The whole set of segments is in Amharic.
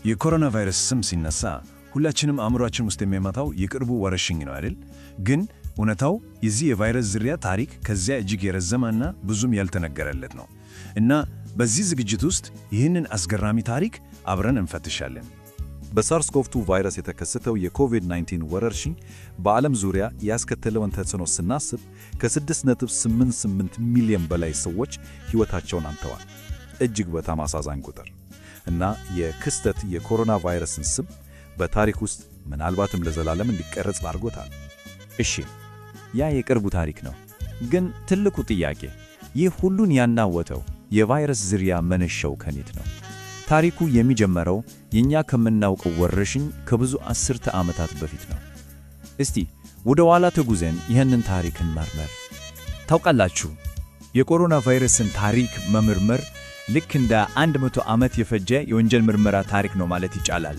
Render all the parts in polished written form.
የኮሮና ቫይረስ ስም ሲነሳ ሁላችንም አእምሯችን ውስጥ የሚመጣው የቅርቡ ወረርሽኝ ነው አይደል? ግን እውነታው የዚህ የቫይረስ ዝርያ ታሪክ ከዚያ እጅግ የረዘመና ብዙም ያልተነገረለት ነው። እና በዚህ ዝግጅት ውስጥ ይህንን አስገራሚ ታሪክ አብረን እንፈትሻለን። በሳርስ-ኮቭ-2 ቫይረስ የተከሰተው የኮቪድ-19 ወረርሽኝ በዓለም ዙሪያ ያስከተለውን ተጽዕኖ ስናስብ ከ6.88 ሚሊዮን በላይ ሰዎች ሕይወታቸውን አጥተዋል። እጅግ በጣም አሳዛኝ ቁጥር እና የክስተት የኮሮና ቫይረስን ስም በታሪክ ውስጥ ምናልባትም ለዘላለም እንዲቀረጽ አድርጎታል። እሺ፣ ያ የቅርቡ ታሪክ ነው። ግን ትልቁ ጥያቄ ይህ ሁሉን ያናወጠው የቫይረስ ዝርያ መነሻው ከየት ነው? ታሪኩ የሚጀመረው የኛ ከምናውቀው ወረርሽኝ ከብዙ አስርተ ዓመታት በፊት ነው። እስቲ ወደ ኋላ ተጉዘን ይህንን ታሪክ እንመርምር። ታውቃላችሁ፣ የኮሮና ቫይረስን ታሪክ መመርመር ልክ እንደ 100 ዓመት የፈጀ የወንጀል ምርመራ ታሪክ ነው ማለት ይቻላል።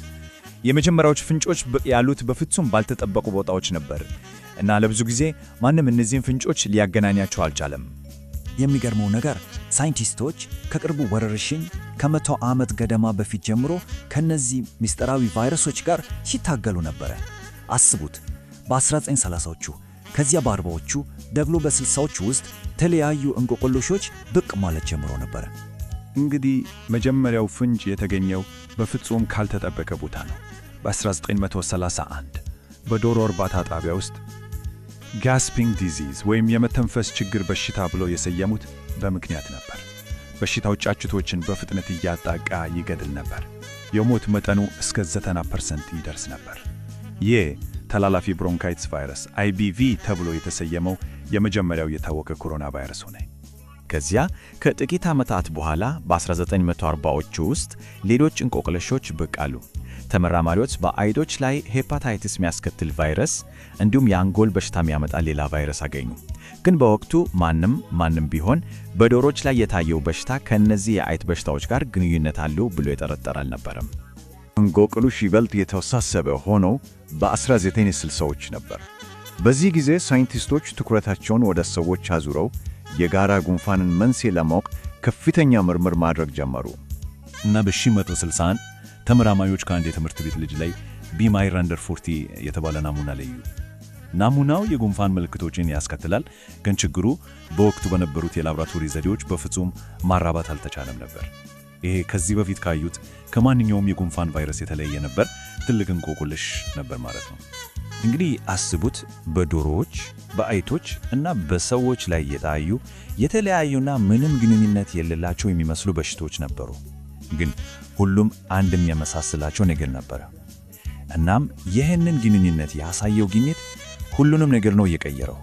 የመጀመሪያዎች ፍንጮች ያሉት በፍጹም ባልተጠበቁ ቦታዎች ነበር እና ለብዙ ጊዜ ማንም እነዚህን ፍንጮች ሊያገናኛቸው አልቻለም። የሚገርመው ነገር ሳይንቲስቶች ከቅርቡ ወረርሽኝ ከ100 ዓመት ገደማ በፊት ጀምሮ ከነዚህ ምስጢራዊ ቫይረሶች ጋር ሲታገሉ ነበረ። አስቡት፣ በ1930ዎቹ ከዚያ በ40ዎቹ ደግሞ በ60ዎቹ ውስጥ የተለያዩ እንቆቅልሾች ብቅ ማለት ጀምሮ ነበረ። እንግዲህ መጀመሪያው ፍንጭ የተገኘው በፍጹም ካልተጠበቀ ቦታ ነው። በ1931 በዶሮ እርባታ ጣቢያ ውስጥ ጋስፒንግ ዲዚዝ ወይም የመተንፈስ ችግር በሽታ ብሎ የሰየሙት በምክንያት ነበር። በሽታው ጫጩቶችን በፍጥነት እያጣቃ ይገድል ነበር። የሞት መጠኑ እስከ 90% ይደርስ ነበር። ይህ ተላላፊ ብሮንካይትስ ቫይረስ IBV ተብሎ የተሰየመው የመጀመሪያው የታወቀ ኮሮና ቫይረስ ሆነ። ከዚያ ከጥቂት ዓመታት በኋላ በ1940ዎቹ ውስጥ ሌሎች እንቆቅልሾች ብቅ አሉ። ተመራማሪዎች በአይጦች ላይ ሄፓታይቲስ የሚያስከትል ቫይረስ እንዲሁም የአንጎል በሽታ የሚያመጣ ሌላ ቫይረስ አገኙ። ግን በወቅቱ ማንም ቢሆን በዶሮች ላይ የታየው በሽታ ከእነዚህ የአይጥ በሽታዎች ጋር ግንኙነት አለው ብሎ የጠረጠረ አልነበረም። እንቆቅልሹ ይበልጥ የተወሳሰበ ሆነው በ1960ዎች ነበር። በዚህ ጊዜ ሳይንቲስቶች ትኩረታቸውን ወደ ሰዎች አዙረው የጋራ ጉንፋንን መንስኤ ለማወቅ ከፍተኛ ምርምር ማድረግ ጀመሩ እና በ1961 ተመራማሪዎች ከአንድ የትምህርት ቤት ልጅ ላይ B-Minder40 የተባለ ናሙና ለዩ። ናሙናው የጉንፋን ምልክቶችን ያስከትላል፣ ግን ችግሩ በወቅቱ በነበሩት የላቦራቶሪ ዘዴዎች በፍጹም ማራባት አልተቻለም ነበር። ይሄ ከዚህ በፊት ካዩት ከማንኛውም የጉንፋን ቫይረስ የተለየ ነበር። ትልቅ እንቆቅልሽ ነበር ማለት ነው። እንግዲህ አስቡት፣ በዶሮዎች በአይጦች እና በሰዎች ላይ የታዩ የተለያዩና ምንም ግንኙነት የሌላቸው የሚመስሉ በሽታዎች ነበሩ። ግን ሁሉም አንድ የሚያመሳስላቸው ነገር ነበረ። እናም ይህንን ግንኙነት ያሳየው ግኝት ሁሉንም ነገር ነው የቀየረው።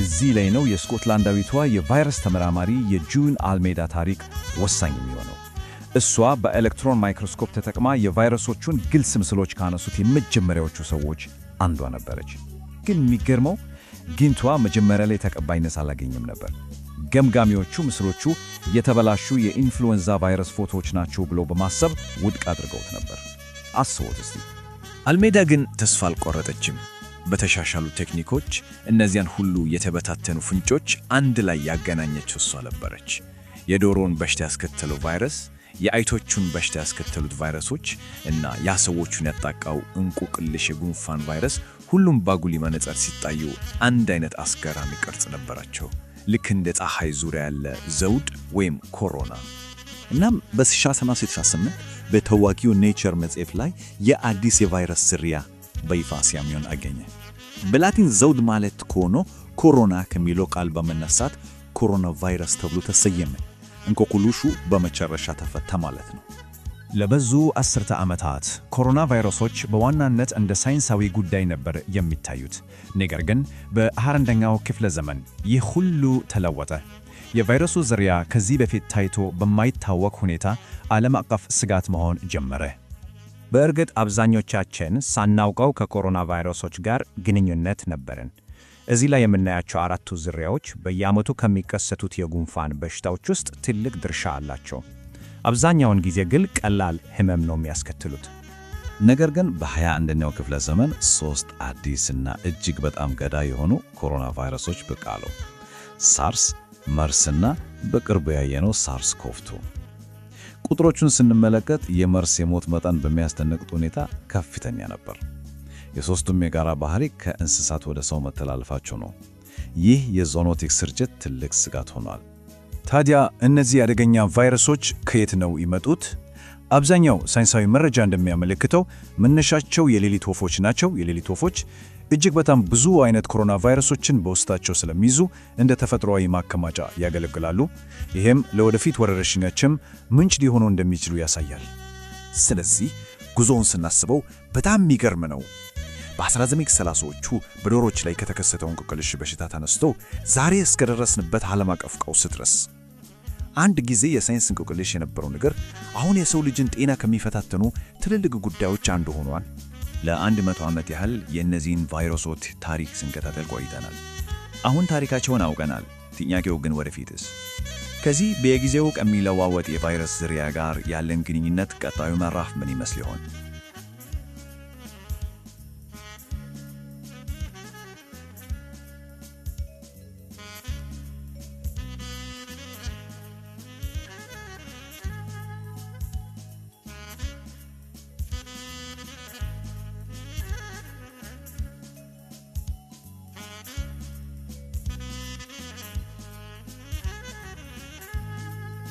እዚህ ላይ ነው የስኮትላንዳዊቷ የቫይረስ ተመራማሪ የጁን አልሜዳ ታሪክ ወሳኝ የሚሆነው። እሷ በኤሌክትሮን ማይክሮስኮፕ ተጠቅማ የቫይረሶቹን ግልጽ ምስሎች ካነሱት የመጀመሪያዎቹ ሰዎች አንዷ ነበረች። ግን የሚገርመው ግኝቷ መጀመሪያ ላይ ተቀባይነት አላገኘም ነበር። ገምጋሚዎቹ ምስሎቹ የተበላሹ የኢንፍሉዌንዛ ቫይረስ ፎቶዎች ናቸው ብለው በማሰብ ውድቅ አድርገውት ነበር። አስቡት እስቲ። አልሜዳ ግን ተስፋ አልቆረጠችም። በተሻሻሉ ቴክኒኮች እነዚያን ሁሉ የተበታተኑ ፍንጮች አንድ ላይ ያገናኘችው እሷ ነበረች። የዶሮውን በሽታ ያስከተለው ቫይረስ፣ የአይጦቹን በሽታ ያስከተሉት ቫይረሶች እና የሰዎቹን ያጣቃው እንቆቅልሽ የጉንፋን ቫይረስ ሁሉም ባጉሊ መነጽር ሲታዩ አንድ አይነት አስገራሚ ቅርጽ ነበራቸው። ልክ እንደ ፀሐይ ዙሪያ ያለ ዘውድ ወይም ኮሮና። እናም በ1968 በታዋቂው ኔቸር መጽሔት ላይ የአዲስ የቫይረስ ዝርያ በይፋ ሲያምዮን አገኘ። በላቲን ዘውድ ማለት ከሆነ ኮሮና ከሚለው ቃል በመነሳት ኮሮና ቫይረስ ተብሎ ተሰየመ። እንቆቅልሹ በመጨረሻ ተፈታ ማለት ነው። ለብዙ አስርተ ዓመታት ኮሮና ቫይረሶች በዋናነት እንደ ሳይንሳዊ ጉዳይ ነበር የሚታዩት። ነገር ግን በ21ኛው ክፍለ ዘመን ይህ ሁሉ ተለወጠ። የቫይረሱ ዝርያ ከዚህ በፊት ታይቶ በማይታወቅ ሁኔታ ዓለም አቀፍ ስጋት መሆን ጀመረ። በእርግጥ አብዛኞቻችን ሳናውቀው ከኮሮና ቫይረሶች ጋር ግንኙነት ነበርን። እዚህ ላይ የምናያቸው አራቱ ዝርያዎች በየዓመቱ ከሚከሰቱት የጉንፋን በሽታዎች ውስጥ ትልቅ ድርሻ አላቸው። አብዛኛውን ጊዜ ግን ቀላል ህመም ነው የሚያስከትሉት። ነገር ግን በ21ኛው ክፍለ ዘመን 3 አዲስና እጅግ በጣም ገዳይ የሆኑ ኮሮና ቫይረሶች ብቅ አሉ። ሳርስ፣ መርስና በቅርቡ ያየነው ሳርስ-ኮቭ-2። ቁጥሮቹን ስንመለከት የመርስ የሞት መጠን በሚያስደንቅ ሁኔታ ከፍተኛ ነበር። የሦስቱም የጋራ ባህሪ ከእንስሳት ወደ ሰው መተላለፋቸው ነው። ይህ የዞኖቲክ ስርጭት ትልቅ ስጋት ሆኗል። ታዲያ እነዚህ አደገኛ ቫይረሶች ከየት ነው ይመጡት? አብዛኛው ሳይንሳዊ መረጃ እንደሚያመለክተው መነሻቸው የሌሊት ወፎች ናቸው። የሌሊት ወፎች እጅግ በጣም ብዙ አይነት ኮሮና ቫይረሶችን በውስጣቸው ስለሚይዙ እንደ ተፈጥሯዊ ማከማቻ ያገለግላሉ። ይህም ለወደፊት ወረርሽኞችም ምንጭ ሊሆኑ እንደሚችሉ ያሳያል። ስለዚህ ጉዞውን ስናስበው በጣም የሚገርም ነው። በ1930ዎቹ በዶሮች ላይ ከተከሰተው እንቆቅልሽ በሽታ ተነስቶ ዛሬ እስከደረስንበት ዓለም አቀፍ ቀውስ ድረስ አንድ ጊዜ የሳይንስ እንቆቅልሽ የነበረው ነገር አሁን የሰው ልጅን ጤና ከሚፈታተኑ ትልልቅ ጉዳዮች አንዱ ሆኗል። ለ100 ዓመት ያህል የእነዚህን ቫይረሶች ታሪክ ስንከታተል ቆይተናል። አሁን ታሪካቸውን አውቀናል። ጥያቄው ግን ወደፊትስ? ከዚህ በየጊዜው ከሚለዋወጥ የቫይረስ ዝርያ ጋር ያለን ግንኙነት ቀጣዩ ምዕራፍ ምን ይመስል ይሆን?